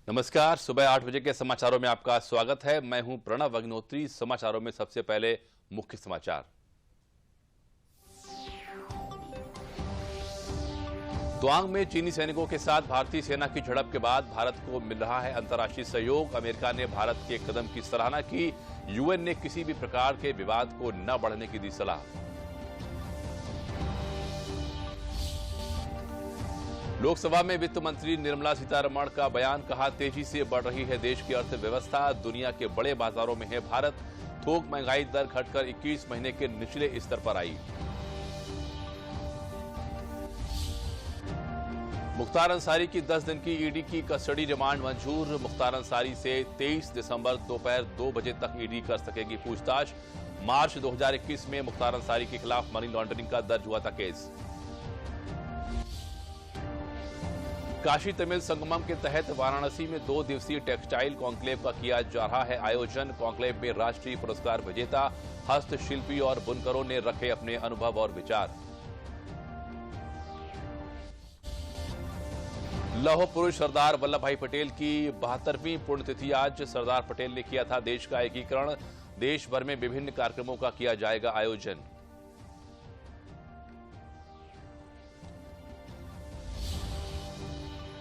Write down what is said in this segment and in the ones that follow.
नमस्कार। सुबह 8 बजे के समाचारों में आपका स्वागत है। मैं हूं प्रणव अग्निहोत्री। समाचारों में सबसे पहले मुख्य समाचार। त्वांग में चीनी सैनिकों के साथ भारतीय सेना की झड़प के बाद भारत को मिल रहा है अंतर्राष्ट्रीय सहयोग। अमेरिका ने भारत के कदम की सराहना की। यूएन ने किसी भी प्रकार के विवाद को न बढ़ने की दी सलाह। लोकसभा में वित्त मंत्री निर्मला सीतारमण का बयान, कहा तेजी से बढ़ रही है देश की अर्थव्यवस्था, दुनिया के बड़े बाजारों में है भारत, थोक महंगाई दर घटकर 21 महीने के निचले स्तर पर आई। मुख्तार अंसारी की 10 दिन की ईडी की कस्टडी रिमांड मंजूर। मुख्तार अंसारी से 23 दिसंबर दोपहर 2 बजे तक ईडी कर सकेगी पूछताछ। मार्च 2021 में मुख्तार अंसारी के खिलाफ मनी लॉन्ड्रिंग का दर्ज हुआ था केस। काशी तमिल संगमम के तहत वाराणसी में 2 दिवसीय टेक्सटाइल कॉन्क्लेव का किया जा रहा है आयोजन। कॉन्क्लेव में राष्ट्रीय पुरस्कार विजेता हस्तशिल्पी और बुनकरों ने रखे अपने अनुभव और विचार। लौह पुरुष सरदार वल्लभ भाई पटेल की 72वीं पुण्यतिथि आज। सरदार पटेल ने किया था देश का एकीकरण। देश भर में विभिन्न कार्यक्रमों का किया जाएगा आयोजन।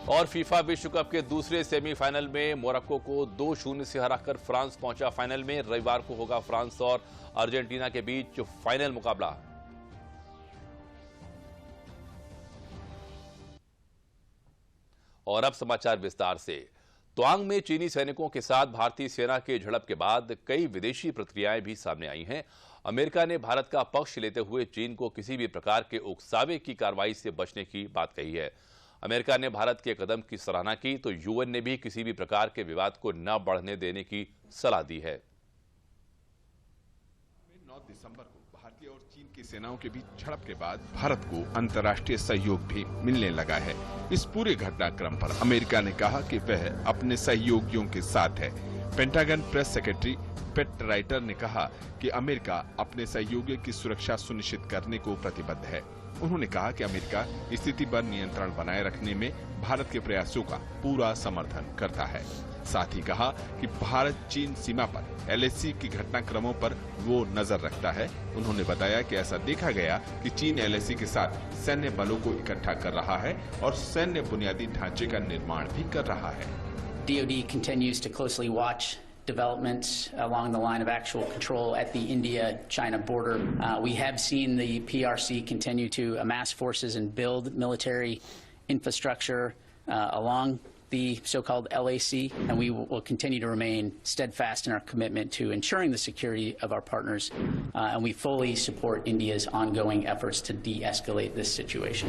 और फीफा विश्व कप के दूसरे सेमीफाइनल में मोरक्को को 2-0 से हराकर फ्रांस पहुंचा फाइनल में। रविवार को होगा फ्रांस और अर्जेंटीना के बीच फाइनल मुकाबला। और अब समाचार विस्तार से। त्वांग में चीनी सैनिकों के साथ भारतीय सेना के झड़प के बाद कई विदेशी प्रतिक्रियाएं भी सामने आई हैं। अमेरिका ने भारत का पक्ष लेते हुए चीन को किसी भी प्रकार के उकसावे की कार्रवाई से बचने की बात कही है। अमेरिका ने भारत के कदम की सराहना की तो यूएन ने भी किसी भी प्रकार के विवाद को न बढ़ने देने की सलाह दी है। 9 दिसंबर को भारतीय और चीन की सेनाओं के बीच झड़प के बाद भारत को अंतर्राष्ट्रीय सहयोग भी मिलने लगा है। इस पूरे घटनाक्रम पर अमेरिका ने कहा कि वह अपने सहयोगियों के साथ है। पेंटागन प्रेस सेक्रेटरी पेट राइटर ने कहा कि अमेरिका अपने सहयोगियों की सुरक्षा सुनिश्चित करने को प्रतिबद्ध है। उन्होंने कहा कि अमेरिका स्थिति पर नियंत्रण बनाए रखने में भारत के प्रयासों का पूरा समर्थन करता है। साथ ही कहा कि भारत चीन सीमा पर एलएसी की घटनाक्रमों पर वो नजर रखता है। उन्होंने बताया कि ऐसा देखा गया कि चीन एलएसी के साथ सैन्य बलों को इकट्ठा कर रहा है और सैन्य बुनियादी ढांचे का निर्माण भी कर रहा है। DoD continues to closely watch developments along the line of actual control at the India-China border. We have seen the PRC continue to amass forces and build military infrastructure along the so-called LAC, and we will continue to remain steadfast in our commitment to ensuring the security of our partners, and we fully support India's ongoing efforts to de-escalate this situation.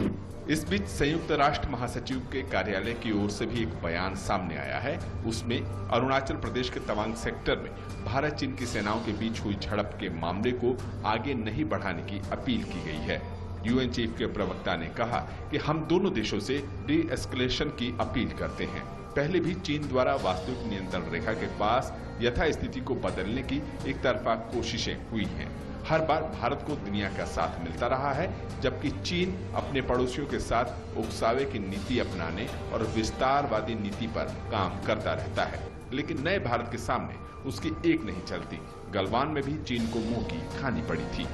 इस बीच संयुक्त राष्ट्र महासचिव के कार्यालय की ओर से भी एक बयान सामने आया है। उसमें अरुणाचल प्रदेश के तवांग सेक्टर में भारत चीन की सेनाओं के बीच हुई झड़प के मामले को आगे नहीं बढ़ाने की अपील की गई है। यूएन चीफ के प्रवक्ता ने कहा कि हम दोनों देशों से डी एस्केलेशन की अपील करते हैं। पहले भी चीन द्वारा वास्तविक नियंत्रण रेखा के पास यथास्थिति को बदलने की एक तरफा कोशिशें हुई हैं। हर बार भारत को दुनिया का साथ मिलता रहा है, जबकि चीन अपने पड़ोसियों के साथ उकसावे की नीति अपनाने और विस्तारवादी नीति पर काम करता रहता है, लेकिन नए भारत के सामने उसकी एक नहीं चलती। गलवान में भी चीन को मुंह की खानी पड़ी थी।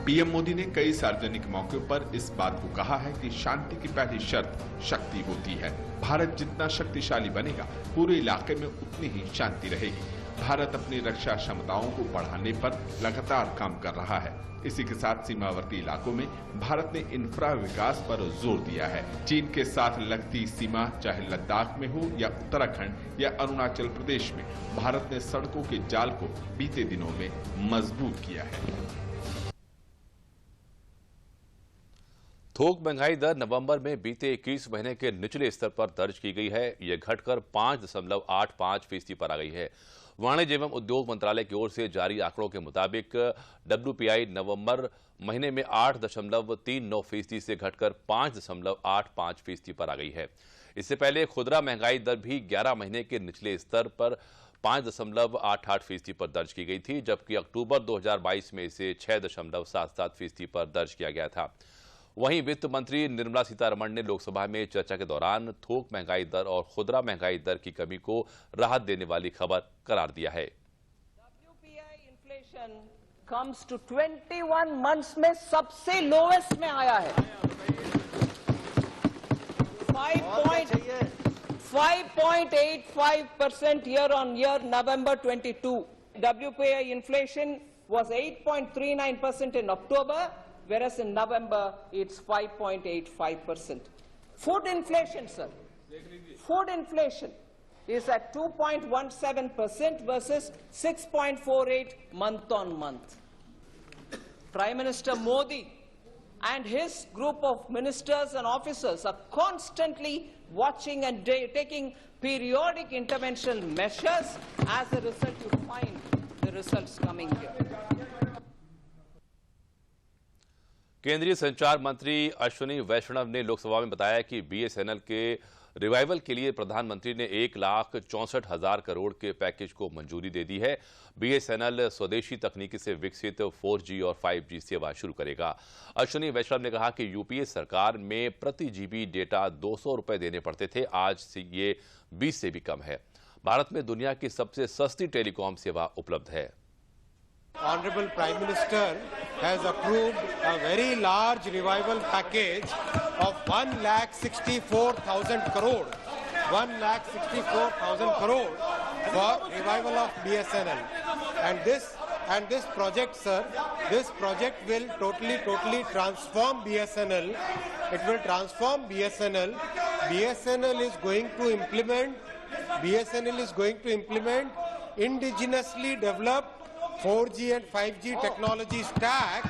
पीएम मोदी ने कई सार्वजनिक मौकों पर इस बात को कहा है कि शांति की पहली शर्त शक्ति होती है। भारत जितना शक्तिशाली बनेगा, पूरे इलाके में उतनी ही शांति रहेगी। भारत अपनी रक्षा क्षमताओं को बढ़ाने पर लगातार काम कर रहा है। इसी के साथ सीमावर्ती इलाकों में भारत ने इंफ्रा विकास पर जोर दिया है। चीन के साथ लगती सीमा चाहे लद्दाख में हो या उत्तराखंड या अरुणाचल प्रदेश में, भारत ने सड़कों के जाल को बीते दिनों में मजबूत किया है। थोक महंगाई दर नवंबर में बीते 21 महीने के निचले स्तर पर दर्ज की गई है। यह घटकर 5.85% पर आ गई है। वाणिज्य एवं उद्योग मंत्रालय की ओर से जारी आंकड़ों के मुताबिक WPI नवंबर महीने में 8.39% से घटकर 5.85% पर आ गई है। इससे पहले खुदरा महंगाई दर भी 11 महीने के निचले स्तर पर 5.88% पर दर्ज की गई थी, जबकि अक्टूबर 2022 में इसे 6.77% पर दर्ज किया गया था। वहीं वित्त मंत्री निर्मला सीतारमण ने लोकसभा में चर्चा के दौरान थोक महंगाई दर और खुदरा महंगाई दर की कमी को राहत देने वाली खबर करार दिया है। WPI inflation comes to 21 months में सबसे लोएस्ट में आया है। 5.85% year on year, November 22. WPI inflation was 8.39% in October, whereas in November it's 5.85%. Food inflation, sir. Food inflation is at 2.17% versus 6.48 month on month. Prime Minister Modi and his group of ministers and officers are constantly watching and taking periodic intervention measures. As a result, you find the results coming here. केंद्रीय संचार मंत्री अश्विनी वैष्णव ने लोकसभा में बताया कि BSNL के revival के लिए प्रधानमंत्री ने 1,64,000 करोड़ के पैकेज को मंजूरी दे दी है। बीएसएनएल स्वदेशी तकनीकी से विकसित 4G और 5G सेवा शुरू करेगा। अश्विनी वैष्णव ने कहा कि यूपीए सरकार में प्रति जीबी डेटा 200 रुपए देने पड़ते थे, आज से ये 20 से भी कम है। भारत में दुनिया की सबसे सस्ती टेलीकॉम सेवा उपलब्ध है। Honorable Prime Minister has approved a very large revival package of 1,64,000 crore. 1,64,000 crore for revival of BSNL. And this project, sir, this project will totally transform BSNL. It will transform BSNL. BSNL is going to implement indigenously developed 4G and 5G technology stack.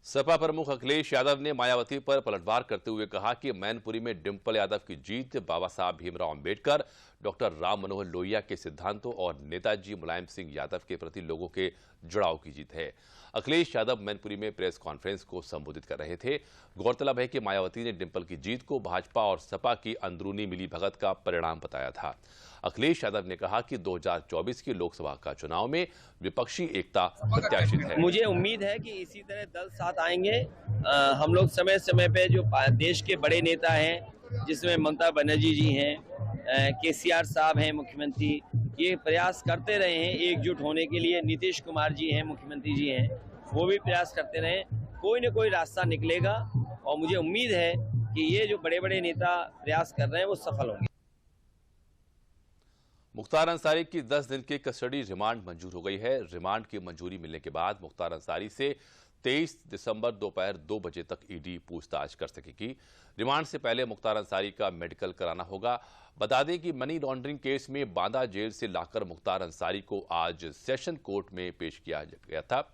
Sapa प्रमुख अखिलेश यादव ने मायावती पर पलटवार करते हुए कहा कि मैनपुरी में डिंपल यादव की जीत बाबा साहब भीमराव अंबेडकर, डॉक्टर राम मनोहर लोहिया के सिद्धांतों और नेताजी मुलायम सिंह यादव के प्रति लोगों के जुड़ाव की जीत है। अखिलेश यादव मैनपुरी में प्रेस कॉन्फ्रेंस को संबोधित कर रहे थे। गौरतलब है कि मायावती ने डिंपल की जीत को भाजपा और सपा की अंदरूनी मिलीभगत का परिणाम बताया था। अखिलेश यादव ने कहा कि 2024 के लोकसभा का चुनाव में विपक्षी एकता प्रत्याशित है। मुझे उम्मीद है कि इसी तरह दल साथ आएंगे। हम लोग समय समय पे जो देश के बड़े नेता हैं, जिसमें ममता बनर्जी जी हैं, केसीआर साहब हैं मुख्यमंत्री, ये प्रयास करते रहे हैं एकजुट होने के लिए। नीतीश कुमार जी हैं मुख्यमंत्री जी हैं, वो भी प्रयास करते रहे। कोई न कोई रास्ता निकलेगा और मुझे उम्मीद है कि ये जो बड़े बड़े नेता प्रयास कर रहे हैं वो सफल होंगे। मुख्तार अंसारी की 10 दिन की कस्टडी रिमांड मंजूर हो गई है। रिमांड की मंजूरी मिलने के बाद मुख्तार अंसारी से 23 दिसंबर दोपहर 2 बजे तक ईडी पूछताछ कर सकेगी। रिमांड से पहले मुख्तार अंसारी का मेडिकल कराना होगा। बता दें कि मनी लॉन्ड्रिंग केस में बांदा जेल से लाकर मुख्तार अंसारी को आज सेशन कोर्ट में पेश किया गया था।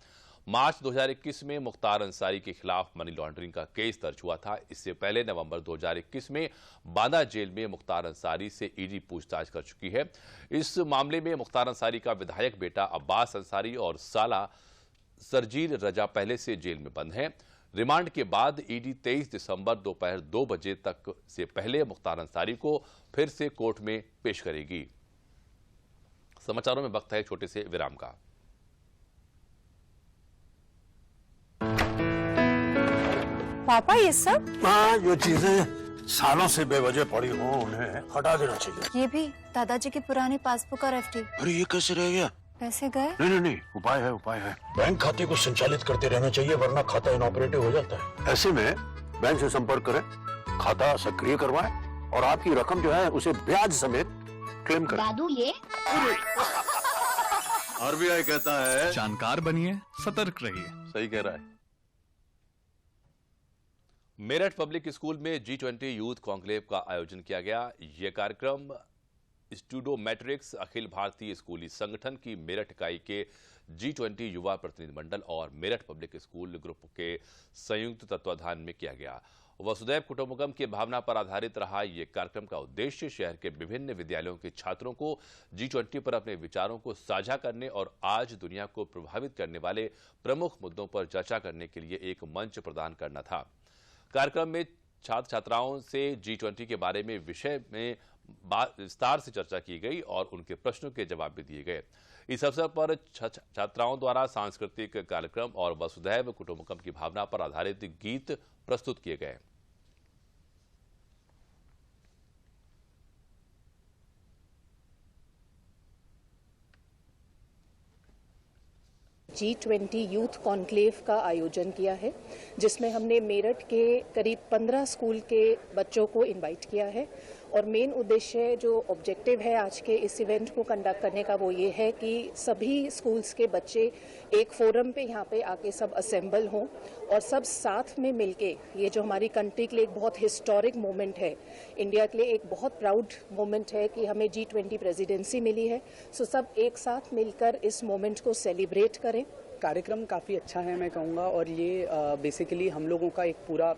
मार्च 2021 में मुख्तार अंसारी के खिलाफ मनी लॉन्ड्रिंग का केस दर्ज हुआ था। इससे पहले नवंबर 2021 में बांदा जेल में मुख्तार अंसारी से ईडी पूछताछ कर चुकी है। इस मामले में मुख्तार अंसारी का विधायक बेटा अब्बास अंसारी और साला सरजील रजा पहले से जेल में बंद हैं। रिमांड के बाद ईडी 23 दिसंबर दोपहर 2 बजे तक से पहले मुख्तार अंसारी को फिर से कोर्ट में पेश करेगी। समाचारों में वक्त है छोटे से विराम का। पापा ये सब? हाँ, जो चीजें सालों से बेवजह पड़ी हो उन्हें हटा देना चाहिए। ये भी दादाजी की पुरानी पासबुक और एफडी। अरे ये कैसे रह गया? पैसे गए? नहीं, उपाय है। बैंक खाते को संचालित करते रहना चाहिए, वरना खाता इनऑपरेटिव हो जाता है। ऐसे में बैंक से संपर्क करें, खाता सक्रिय करवाएं और आपकी रकम जो है उसे ब्याज समेत क्लेम करें। दादू ये आरबीआई कहता है जानकार बनिए, सतर्क रहिए। सही कह रहा है। मेरठ पब्लिक स्कूल में G20 यूथ कॉन्क्लेव का आयोजन किया गया। यह कार्यक्रम स्टूडो मैट्रिक्स अखिल भारतीय स्कूली संगठन की मेरठ इकाई के G20 युवा प्रतिनिधिमंडल और मेरठ पब्लिक स्कूल ग्रुप के संयुक्त तत्वाधान में किया गया। वसुदैव कुटुंबकम की भावना पर आधारित रहा यह कार्यक्रम का उद्देश्य शहर के विभिन्न विद्यालयों के छात्रों को G20 पर अपने विचारों को साझा करने और आज दुनिया को प्रभावित करने वाले प्रमुख मुद्दों पर चर्चा करने के लिए एक मंच प्रदान करना था। कार्यक्रम में छात्र छात्राओं से G20 के बारे में विषय में विस्तार से चर्चा की गई और उनके प्रश्नों के जवाब भी दिए गए। इस अवसर पर छात्राओं द्वारा सांस्कृतिक कार्यक्रम और वसुधैव कुटुंबकम की भावना पर आधारित गीत प्रस्तुत किए गए। G20 यूथ कॉन्क्लेव का आयोजन किया है, जिसमें हमने मेरठ के करीब 15 स्कूल के बच्चों को इनवाइट किया है और मेन उद्देश्य जो ऑब्जेक्टिव है आज के इस इवेंट को कंडक्ट करने का वो ये है कि सभी स्कूल्स के बच्चे एक फोरम पे यहाँ पे आके सब असेंबल हों और सब साथ में मिलके, ये जो हमारी कंट्री के लिए एक बहुत हिस्टोरिक मोमेंट है, इंडिया के लिए एक बहुत प्राउड मोमेंट है कि हमें G20 प्रेसिडेंसी मिली है, सो सब एक साथ मिलकर इस मोमेंट को सेलिब्रेट करें। कार्यक्रम काफ़ी अच्छा है मैं कहूँगा, और ये बेसिकली हम लोगों का एक पूरा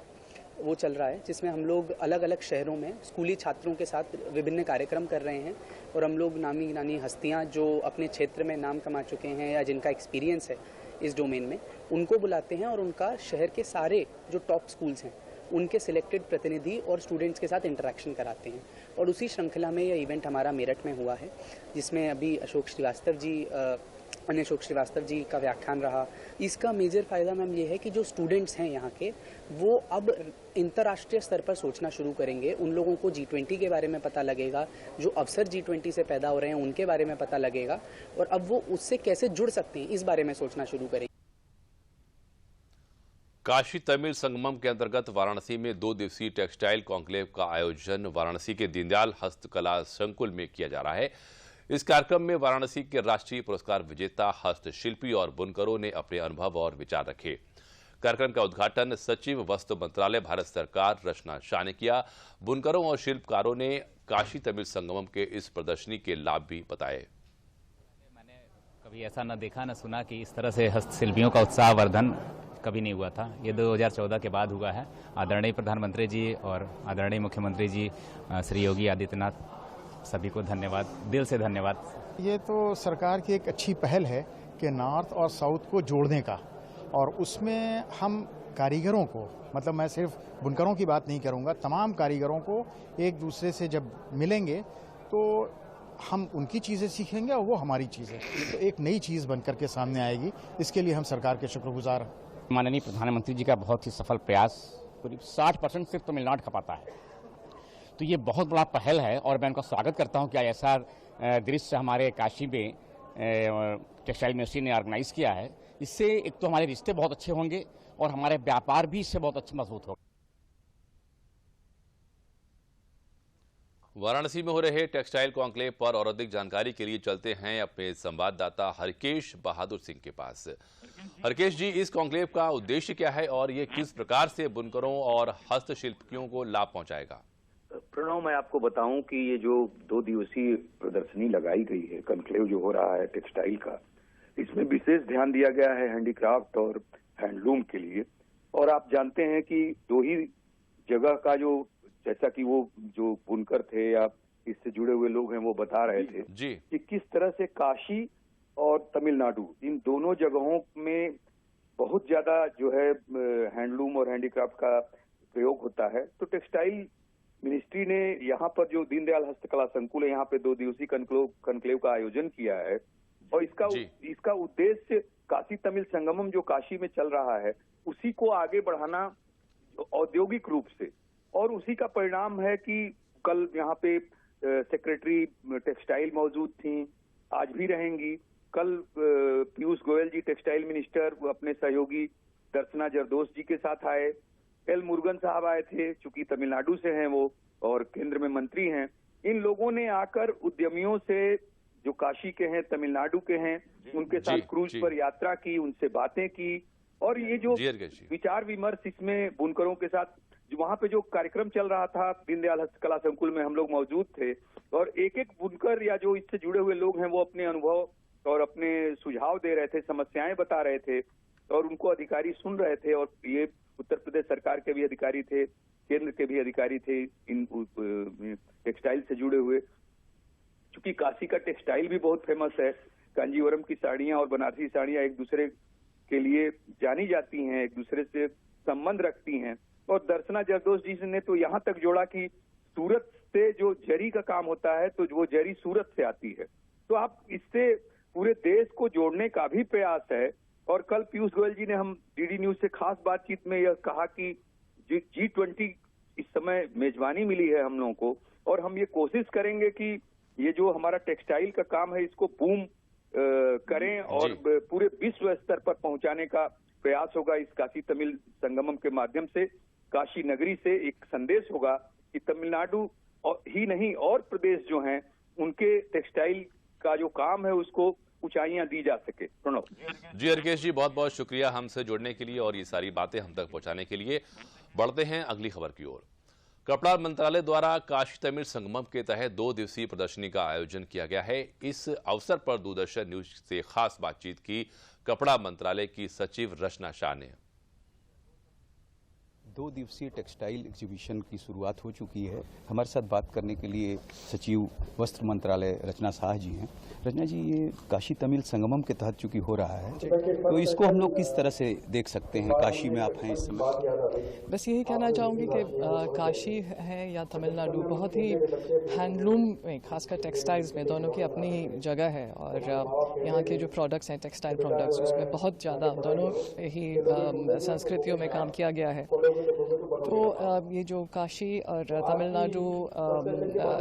वो चल रहा है जिसमें हम लोग अलग अलग शहरों में स्कूली छात्रों के साथ विभिन्न कार्यक्रम कर रहे हैं और हम लोग नामी नानी हस्तियां जो अपने क्षेत्र में नाम कमा चुके हैं या जिनका एक्सपीरियंस है इस डोमेन में, उनको बुलाते हैं और उनका शहर के सारे जो टॉप स्कूल्स हैं उनके सिलेक्टेड प्रतिनिधि और स्टूडेंट्स के साथ इंटरेक्शन कराते हैं। और उसी श्रृंखला में यह इवेंट हमारा मेरठ में हुआ है, जिसमें अभी अशोक श्रीवास्तव जी का व्याख्यान रहा। इसका मेजर फ़ायदा मैम ये है कि जो स्टूडेंट्स हैं यहाँ के, वो अब अंतर्राष्ट्रीय स्तर पर सोचना शुरू करेंगे। उन लोगों को G20 के बारे में पता लगेगा, जो अवसर G20 से पैदा हो रहे हैं उनके बारे में पता लगेगा और अब वो उससे कैसे जुड़ सकते हैं इस बारे में सोचना शुरू करेंगे। काशी तमिल संगमम के अंतर्गत वाराणसी में 2 दिवसीय टेक्सटाइल कॉन्क्लेव का आयोजन वाराणसी के दीनदयाल हस्तकला संकुल में किया जा रहा है। इस कार्यक्रम में वाराणसी के राष्ट्रीय पुरस्कार विजेता हस्तशिल्पी और बुनकरों ने अपने अनुभव और विचार रखे। कार्यक्रम का उद्घाटन सचिव वस्त्र मंत्रालय भारत सरकार रचना शाह ने किया। बुनकरों और शिल्पकारों ने काशी तमिल संगमम के इस प्रदर्शनी के लाभ भी बताए। मैंने कभी ऐसा न देखा न सुना कि इस तरह से हस्तशिल्पियों का उत्साहवर्धन कभी नहीं हुआ था। ये 2014 के बाद हुआ है। आदरणीय प्रधानमंत्री जी और आदरणीय मुख्यमंत्री जी श्री योगी आदित्यनाथ, सभी को धन्यवाद, दिल से धन्यवाद। ये तो सरकार की एक अच्छी पहल है कि नॉर्थ और साउथ को जोड़ने का, और उसमें हम कारीगरों को, मतलब मैं सिर्फ बुनकरों की बात नहीं करूंगा, तमाम कारीगरों को एक दूसरे से जब मिलेंगे तो हम उनकी चीज़ें सीखेंगे और वो हमारी चीज़ें, तो एक नई चीज़ बनकर के सामने आएगी। इसके लिए हम सरकार के शुक्रगुजार हैं। माननीय प्रधानमंत्री जी का बहुत ही सफल प्रयास, करीब 60% सिर्फ तमिलनाडु का पाता है, तो ये बहुत बड़ा पहल है और मैं उनका स्वागत करता हूं कि ऐसा दृश्य हमारे काशी में टेक्सटाइल मिनिस्ट्री ने ऑर्गेनाइज किया है। इससे एक तो हमारे रिश्ते बहुत अच्छे होंगे और हमारे व्यापार भी इससे बहुत अच्छे मजबूत होगा। वाराणसी में हो रहे टेक्सटाइल कॉन्क्लेव पर और अधिक जानकारी के लिए चलते हैं अपने संवाददाता हरकेश बहादुर सिंह के पास। हरकेश जी, इस कॉन्क्लेव का उद्देश्य क्या है और ये किस प्रकार से बुनकरों और हस्तशिल्पियों को लाभ पहुंचाएगा? प्रणव, मैं आपको बताऊं कि ये जो 2 दिवसीय प्रदर्शनी लगाई गई है, कॉन्क्लेव जो हो रहा है टेक्सटाइल का, इसमें विशेष ध्यान दिया गया है हैंडीक्राफ्ट और हैंडलूम के लिए। और आप जानते हैं कि 2 ही जगह का जो, जैसा कि वो जो बुनकर थे या इससे जुड़े हुए लोग हैं वो बता रहे थे जी, कि किस तरह से काशी और तमिलनाडु, इन दोनों जगहों में बहुत ज्यादा जो है हैंडलूम और हैंडीक्राफ्ट का प्रयोग होता है। तो टेक्सटाइल मिनिस्ट्री ने यहाँ पर जो दीनदयाल हस्तकला संकुल है, यहाँ पे 2 दिवसीय कॉन्क्लेव का आयोजन किया है और इसका उद्देश्य काशी तमिल संगमम जो काशी में चल रहा है उसी को आगे बढ़ाना औद्योगिक रूप से, और उसी का परिणाम है कि कल यहाँ पे सेक्रेटरी टेक्सटाइल मौजूद थी, आज भी रहेंगी। कल पीयूष गोयल जी टेक्सटाइल मिनिस्टर अपने सहयोगी दर्शना जरदोश जी के साथ आए। एल मुरुगन साहब आए थे, चूंकि तमिलनाडु से हैं वो और केंद्र में मंत्री हैं। इन लोगों ने आकर उद्यमियों से जो काशी के हैं, तमिलनाडु के हैं, उनके साथ क्रूज पर यात्रा की, उनसे बातें की और ये जो विचार विमर्श इसमें बुनकरों के साथ, जो वहाँ पे जो कार्यक्रम चल रहा था दीनदयाल हस्तकला संकुल में हम लोग मौजूद थे और एक एक बुनकर या जो इससे जुड़े हुए लोग हैं वो अपने अनुभव और अपने सुझाव दे रहे थे, समस्याएं बता रहे थे और उनको अधिकारी सुन रहे थे। और ये उत्तर प्रदेश सरकार के भी अधिकारी थे, केंद्र के भी अधिकारी थे इन टेक्सटाइल से जुड़े हुए। चूंकि काशी का टेक्सटाइल भी बहुत फेमस है, कांजीवरम की साड़ियां और बनारसी साड़ियां एक दूसरे के लिए जानी जाती हैं, एक दूसरे से संबंध रखती हैं, और दर्शना जरदोश जी ने तो यहाँ तक जोड़ा कि सूरत से जो जरी का काम होता है तो वो जरी सूरत से आती है। तो आप इससे पूरे देश को जोड़ने का भी प्रयास है। और कल पीयूष गोयल जी ने हम डीडी न्यूज से खास बातचीत में यह कहा कि G20 इस समय मेजबानी मिली है हम लोगों को, और हम ये कोशिश करेंगे कि ये जो हमारा टेक्सटाइल का काम है इसको बूम करें और पूरे विश्व स्तर पर पहुंचाने का प्रयास होगा। इस काशी तमिल संगमम के माध्यम से काशी नगरी से एक संदेश होगा कि तमिलनाडु ही नहीं और प्रदेश जो हैं उनके टेक्सटाइल का जो काम है उसको ऊंचाइयां दी जा सके। प्रणव जी हरकेश जी, बहुत बहुत शुक्रिया हमसे जुड़ने के लिए और ये सारी बातें हम तक पहुंचाने के लिए। बढ़ते हैं अगली खबर की ओर। कपड़ा मंत्रालय द्वारा काशी तमिल संगमम के तहत 2 दिवसीय प्रदर्शनी का आयोजन किया गया है। इस अवसर पर दूरदर्शन न्यूज से खास बातचीत की कपड़ा मंत्रालय की सचिव रचना शाह ने। 2 दिवसीय टेक्सटाइल एग्जीबिशन की शुरुआत हो चुकी है। हमारे साथ बात करने के लिए सचिव वस्त्र मंत्रालय रचना शाह जी हैं। रचना जी, ये काशी तमिल संगमम के तहत चूंकि हो रहा है तो इसको हम लोग किस तरह से देख सकते हैं? काशी में आप हैं इस समय। बस यही कहना चाहूँगी कि काशी है या तमिलनाडु बहुत ही हैंडलूम में, खासकर टेक्सटाइल्स में, दोनों की अपनी जगह है और यहाँ के जो प्रोडक्ट्स हैं टेक्सटाइल प्रोडक्ट्स उसमें बहुत ज़्यादा दोनों ही संस्कृतियों में काम किया गया है। तो ये जो काशी और तमिलनाडु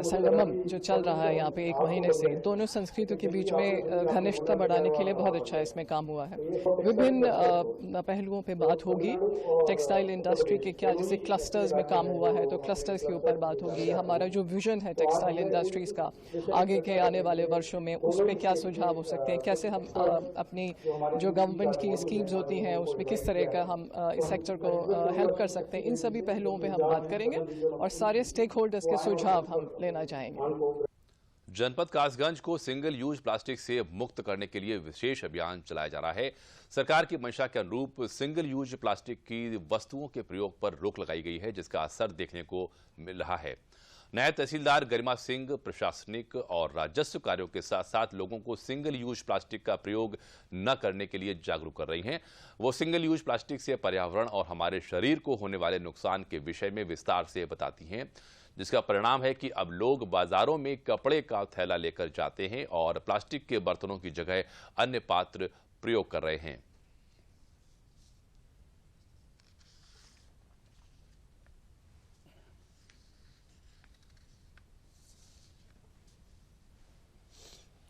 संगमम जो चल रहा है यहाँ पे 1 महीने से, दोनों संस्कृतियों के बीच में घनिष्ठता बढ़ाने के लिए बहुत अच्छा इसमें काम हुआ है। विभिन्न पहलुओं पे बात होगी, टेक्सटाइल इंडस्ट्री के क्या जैसे क्लस्टर्स में काम हुआ है तो क्लस्टर्स के ऊपर बात होगी। हमारा जो विजन है टेक्सटाइल इंडस्ट्रीज का आगे के आने वाले वर्षों में, उस पर क्या सुझाव हो सकते हैं, कैसे हम अपनी जो गवर्नमेंट की स्कीम्स होती हैं उसमें किस तरह का हम इस सेक्टर को हेल्प कर सकते हैं, इन सभी पहलुओं पे हम बात करेंगे और सारे स्टेक होल्डर्स के सुझाव हम लेना चाहेंगे। जनपद कासगंज को सिंगल यूज प्लास्टिक से मुक्त करने के लिए विशेष अभियान चलाया जा रहा है। सरकार की मंशा के अनुरूप सिंगल यूज प्लास्टिक की वस्तुओं के प्रयोग पर रोक लगाई गई है, जिसका असर देखने को मिल रहा है। नायब तहसीलदार गरिमा सिंह प्रशासनिक और राजस्व कार्यों के साथ साथ लोगों को सिंगल यूज प्लास्टिक का प्रयोग न करने के लिए जागरूक कर रही हैं। वो सिंगल यूज प्लास्टिक से पर्यावरण और हमारे शरीर को होने वाले नुकसान के विषय में विस्तार से बताती हैं, जिसका परिणाम है कि अब लोग बाजारों में कपड़े का थैला लेकर जाते हैं और प्लास्टिक के बर्तनों की जगह अन्य पात्र प्रयोग कर रहे हैं।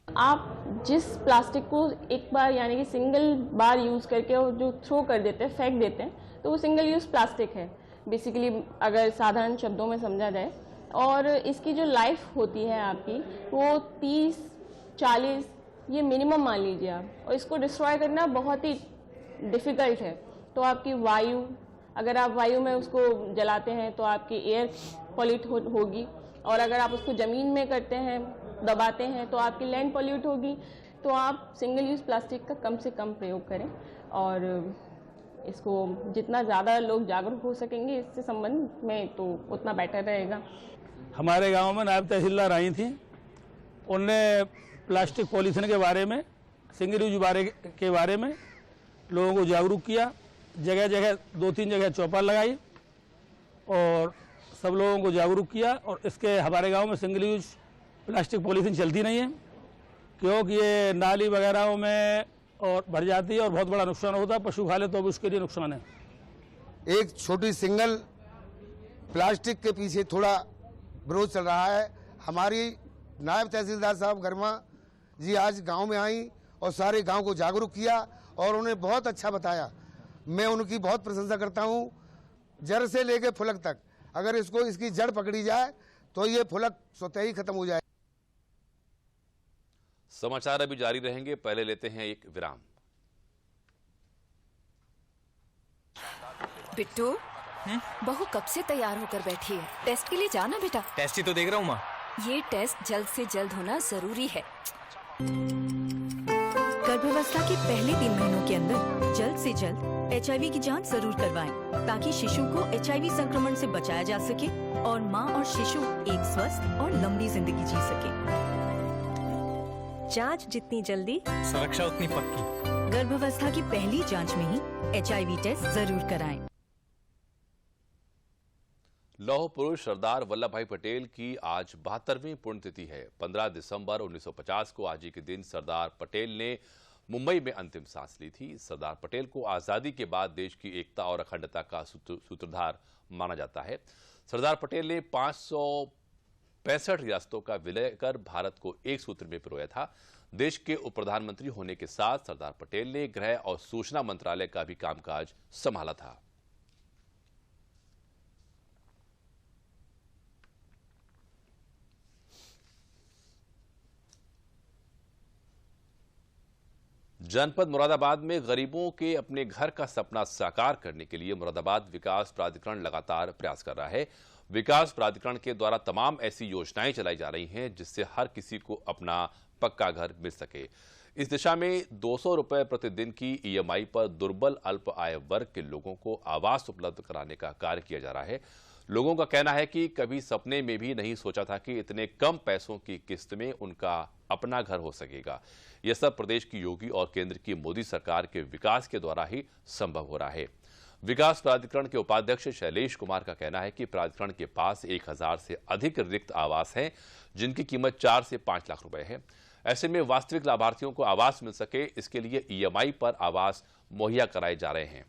आप जिस प्लास्टिक को एक बार यानी कि सिंगल बार यूज़ करके और जो थ्रो कर देते हैं, फेंक देते हैं, तो वो सिंगल यूज़ प्लास्टिक है बेसिकली, अगर साधारण शब्दों में समझा जाए। और इसकी जो लाइफ होती है आपकी वो 30-40 ये मिनिमम मान लीजिए आप, और इसको डिस्ट्रॉय करना बहुत ही डिफ़िकल्ट है। तो आपकी वायु, अगर आप वायु में उसको जलाते हैं तो आपकी एयर पॉल्यूट होगी, और अगर आप उसको ज़मीन में करते हैं, दबाते हैं, तो आपकी लैंड पॉल्यूट होगी। तो आप सिंगल यूज़ प्लास्टिक का कम से कम प्रयोग करें और इसको जितना ज़्यादा लोग जागरूक हो सकेंगे इससे संबंध में तो उतना बेटर रहेगा। हमारे गांव में नायब तहसीलदार आई थी, उनने प्लास्टिक पॉलीथीन के बारे में, सिंगल यूज के बारे में लोगों को जागरूक किया। जगह जगह 2-3 जगह चौपाल लगाई और सब लोगों को जागरूक किया। और इसके हमारे गांव में सिंगल यूज प्लास्टिक पॉलीथीन चलती नहीं है, क्योंकि ये नाली वगैरह में और भर जाती है और बहुत बड़ा नुकसान होता है। पशु खा ले तो भी उसके लिए नुकसान है। एक छोटी सिंगल प्लास्टिक के पीछे थोड़ा विरोध चल रहा है। हमारी नायब तहसीलदार साहब गरिमा जी आज गांव में आई और सारे गांव को जागरूक किया और उन्हें बहुत अच्छा बताया। मैं उनकी बहुत प्रशंसा करता हूं। जड़ से लेकर फुलक तक अगर इसकी जड़ पकड़ी जाए तो ये फुलक स्वतः ही खत्म हो जाए। समाचार अभी जारी रहेंगे, पहले लेते हैं एक विराम। बिट्टू, बहू कब से तैयार होकर बैठी है? टेस्ट के लिए जाना बेटा। टेस्ट ही तो देख रहा हूँ माँ। ये टेस्ट जल्द से जल्द होना जरूरी है। गर्भावस्था के पहले 3 महीनों के अंदर जल्द से जल्द HIV की जांच जरूर करवाएं, ताकि शिशु को HIV संक्रमण से बचाया जा सके और माँ और शिशु एक स्वस्थ और लंबी जिंदगी जी सके। जांच जितनी जल्दी, सुरक्षा उतनी पक्की। गर्भावस्था की पहली जांच में ही HIV टेस्ट जरूर कराएं। लौह पुरुष सरदार वल्लभ भाई पटेल की आज 72वीं पुण्यतिथि है। 15 दिसंबर 1950 को आज ही के दिन सरदार पटेल ने मुंबई में अंतिम सांस ली थी। सरदार पटेल को आजादी के बाद देश की एकता और अखंडता का सूत्रधार माना जाता है। सरदार पटेल ने 565 रियासतों का विलय कर भारत को एक सूत्र में पिरोया था। देश के उप प्रधानमंत्री होने के साथ सरदार पटेल ने गृह और सूचना मंत्रालय का भी कामकाज संभाला था। जनपद मुरादाबाद में गरीबों के अपने घर का सपना साकार करने के लिए मुरादाबाद विकास प्राधिकरण लगातार प्रयास कर रहा है। विकास प्राधिकरण के द्वारा तमाम ऐसी योजनाएं चलाई जा रही हैं जिससे हर किसी को अपना पक्का घर मिल सके। इस दिशा में 200 रुपए प्रतिदिन की ईएमआई पर दुर्बल अल्प आय वर्ग के लोगों को आवास उपलब्ध कराने का कार्य किया जा रहा है। लोगों का कहना है कि कभी सपने में भी नहीं सोचा था कि इतने कम पैसों की किस्त में उनका अपना घर हो सकेगा। यह सब प्रदेश की योगी और केंद्र की मोदी सरकार के विकास के द्वारा ही संभव हो रहा है। विकास प्राधिकरण के उपाध्यक्ष शैलेश कुमार का कहना है कि प्राधिकरण के पास 1000 से अधिक रिक्त आवास हैं जिनकी कीमत 4 से 5 लाख रुपए है। ऐसे में वास्तविक लाभार्थियों को आवास मिल सके, इसके लिए ईएमआई पर आवास मुहैया कराए जा रहे हैं।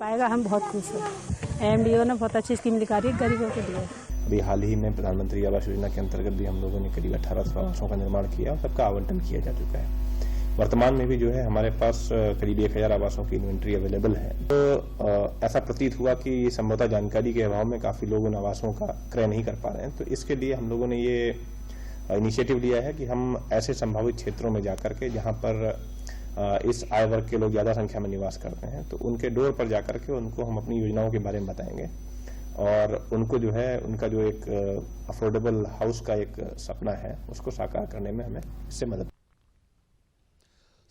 पाएगा, हम बहुत खुश हैं। एमडीओ ने बहुत अच्छी स्कीम निकाली गरीबों के लिए। अभी हाल ही में प्रधानमंत्री आवास योजना के अंतर्गत भी हम लोगों ने करीब 1800 आवासों का निर्माण किया और सबका आवंटन किया जा चुका है। वर्तमान में भी जो है हमारे पास करीब 1000 आवासों की इन्वेंट्री अवेलेबल है। तो ऐसा प्रतीत हुआ कि ये संभवतः जानकारी के अभाव में काफी लोग उन आवासों का क्रय नहीं कर पा रहे हैं। तो इसके लिए हम लोगों ने ये इनिशिएटिव लिया है कि हम ऐसे संभावित क्षेत्रों में जाकर के जहां पर इस आय वर्ग के लोग ज्यादा संख्या में निवास करते हैं तो उनके डोर पर जाकर के उनको हम अपनी योजनाओं के बारे में बताएंगे और उनको जो है उनका जो एक अफोर्डेबल हाउस का एक सपना है उसको साकार करने में हमें इससे मदद।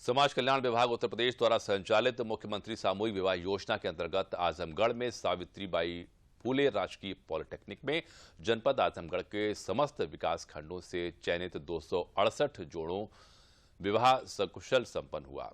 समाज कल्याण विभाग उत्तर प्रदेश द्वारा संचालित मुख्यमंत्री सामूहिक विवाह योजना के अंतर्गत आजमगढ़ में सावित्रीबाई फूले राजकीय पॉलिटेक्निक में जनपद आजमगढ़ के समस्त विकास खंडों से चयनित 268 जोड़ों विवाह सकुशल संपन्न हुआ,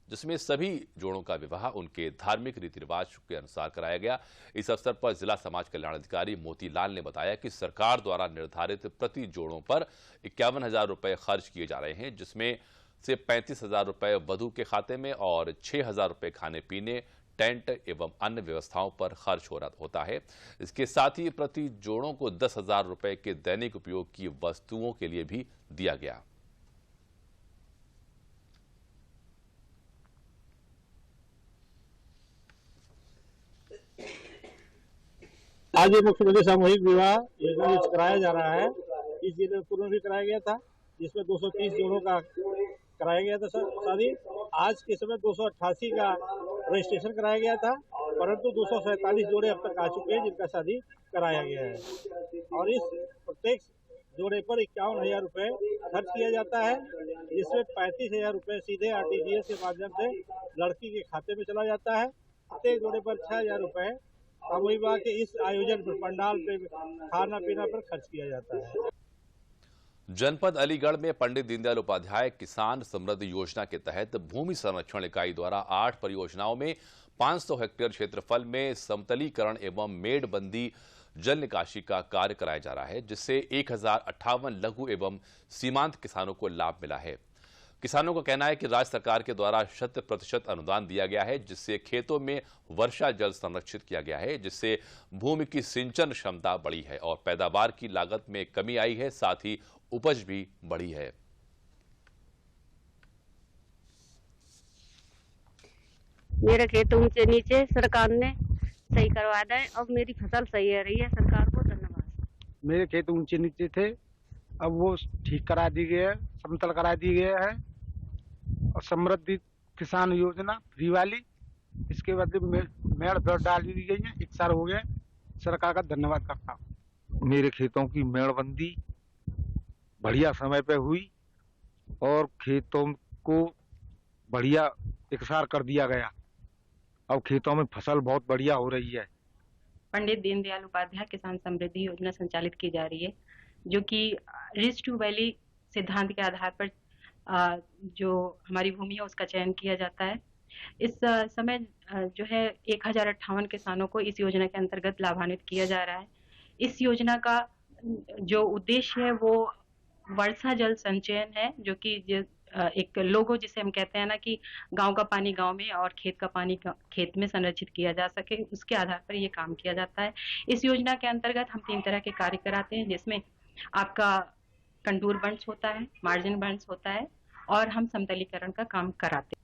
जिसमें सभी जोड़ों का विवाह उनके धार्मिक रीति रिवाज के अनुसार कराया गया। इस अवसर पर जिला समाज कल्याण अधिकारी मोतीलाल ने बताया कि सरकार द्वारा निर्धारित प्रति जोड़ों पर 51,000 रुपए खर्च किए जा रहे हैं, जिसमें से 35,000 रुपए वधू के खाते में और 6,000 रुपए खाने पीने, टेंट एवं अन्य व्यवस्थाओं पर खर्च होता है। इसके साथ ही प्रति जोड़ों को 10,000 रुपए के दैनिक उपयोग की वस्तुओं के लिए भी दिया गया। आज ये मुख्यमंत्री सामूहिक विवाह योजना कराया जा रहा है। इस जिले में पूर्व भी कराया गया था जिसमें 230 जोड़ों का कराया गया था शादी। आज के समय 288 का रजिस्ट्रेशन कराया गया था, परंतु 247 जोड़े अब तक आ चुके हैं जिनका शादी कराया गया है और इस प्रत्येक जोड़े पर 51,000 रुपए खर्च किया जाता है, जिसमें 35,000 रुपए सीधे आरटीजीएस के माध्यम से लड़की के खाते में चला जाता है। प्रत्येक जोड़े पर 6,000 रुपए सामूहिक विवाह के इस आयोजन पर, पंडाल पे, खाना पीना पर खर्च किया जाता है। जनपद अलीगढ़ में पंडित दीनदयाल उपाध्याय किसान समृद्धि योजना के तहत भूमि संरक्षण इकाई द्वारा 8 परियोजनाओं में 500 हेक्टेयर क्षेत्रफल में समतलीकरण एवं मेड़बंदी जल निकासी का कार्य कराया जा रहा है, जिससे 1058 लघु एवं सीमांत किसानों को लाभ मिला है। किसानों का कहना है कि राज्य सरकार के द्वारा 100% अनुदान दिया गया है, जिससे खेतों में वर्षा जल संरक्षित किया गया है, जिससे भूमि की सिंचन क्षमता बढ़ी है और पैदावार की लागत में कमी आई है, साथ ही उपज भी बढ़ी है। मेरे खेत ऊंचे नीचे सरकार ने सही करवा दें, अब मेरी फसल सही हो रही है। सरकार को धन्यवाद। मेरे खेत ऊंचे नीचे थे, अब वो ठीक करा दी गई है, समतल करा दी गया है और समृद्धि किसान योजना फ्री वाली, इसके बाद मेड़ डाल दी गई है। 1 साल हो गए, सरकार का धन्यवाद करता हूँ। मेरे खेतों की मेड़बंदी बढ़िया समय पे हुई और खेतों को बढ़िया इकसार कर दिया गया। अब खेतों में फसल बहुत बढ़िया हो रही है। पंडित दीनदयाल उपाध्याय किसान समृद्धि योजना संचालित की जा रही है, जो कि रिच टू वैली सिद्धांत के आधार पर जो हमारी भूमि है उसका चयन किया जाता है। इस समय जो है 1058 किसानों को इस योजना के अंतर्गत लाभान्वित किया जा रहा है। इस योजना का जो उद्देश्य है वो वर्षा जल संचयन है, जो कि एक लोगो जिसे हम कहते हैं ना कि गांव का पानी गांव में और खेत का पानी खेत में संरक्षित किया जा सके, उसके आधार पर ये काम किया जाता है। इस योजना के अंतर्गत हम 3 तरह के कार्य कराते हैं, जिसमें आपका कंटूर बंड्स होता है, मार्जिन बंड्स होता है और हम समतलीकरण का काम कराते हैं।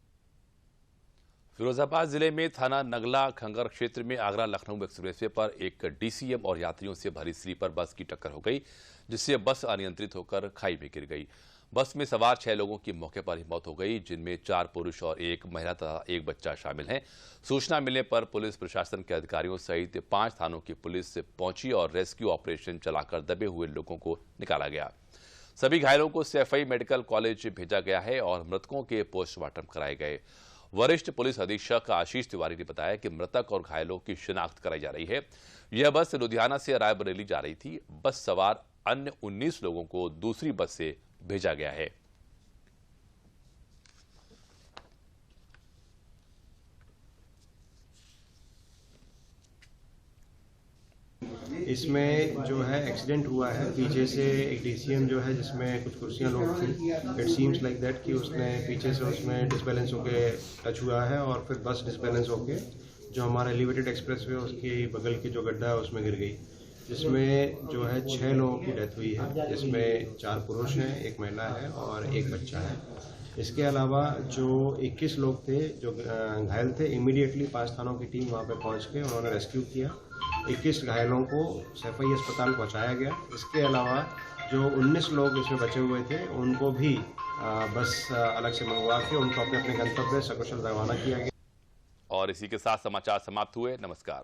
फिरोजाबाद जिले में थाना नगला खंगर क्षेत्र में आगरा लखनऊ एक्सप्रेसवे पर एक डीसीएम और यात्रियों से भरी स्लीपर बस की टक्कर हो गई, जिससे बस अनियंत्रित होकर खाई में गिर गई। बस में सवार 6 लोगों की मौके पर ही मौत हो गई, जिनमें 4 पुरुष और 1 महिला तथा 1 बच्चा शामिल हैं। सूचना मिलने पर पुलिस प्रशासन के अधिकारियों सहित 5 थानों की पुलिस पहुंची और रेस्क्यू ऑपरेशन चलाकर दबे हुए लोगों को निकाला गया। सभी घायलों को सैफई मेडिकल कॉलेज भेजा गया है और मृतकों के पोस्टमार्टम कराए गए। वरिष्ठ पुलिस अधीक्षक आशीष तिवारी ने बताया कि मृतक और घायलों की शिनाख्त कराई जा रही है। यह बस लुधियाना से रायबरेली जा रही थी। बस सवार अन्य 19 लोगों को दूसरी बस से भेजा गया है। इसमें जो है एक्सीडेंट हुआ है, पीछे से एक डीसीएम जो है जिसमें कुछ कुर्सियां लोग थी, इट सीम्स लाइक दैट कि उसने पीछे से उसमें डिसबैलेंस होके टच हुआ है और फिर बस डिसबैलेंस होके जो हमारा एलिवेटेड एक्सप्रेसवे उसकी बगल की जो गड्ढा है उसमें गिर गई, जिसमें जो है 6 लोगों की डेथ हुई है, जिसमें 4 पुरुष हैं, 1 महिला है और 1 बच्चा है। इसके अलावा जो 21 लोग थे जो घायल थे, इमीडिएटली 5 थानों की टीम वहाँ पे पहुँच के उन्होंने रेस्क्यू किया। 21 घायलों को सैफई अस्पताल पहुँचाया गया। इसके अलावा जो 19 लोग इसमें बचे हुए थे उनको भी बस अलग से मंगवा के उनको अपने अपने गंतव्य सकुशल रवाना किया गया। और इसी के साथ समाचार समाप्त हुए। नमस्कार।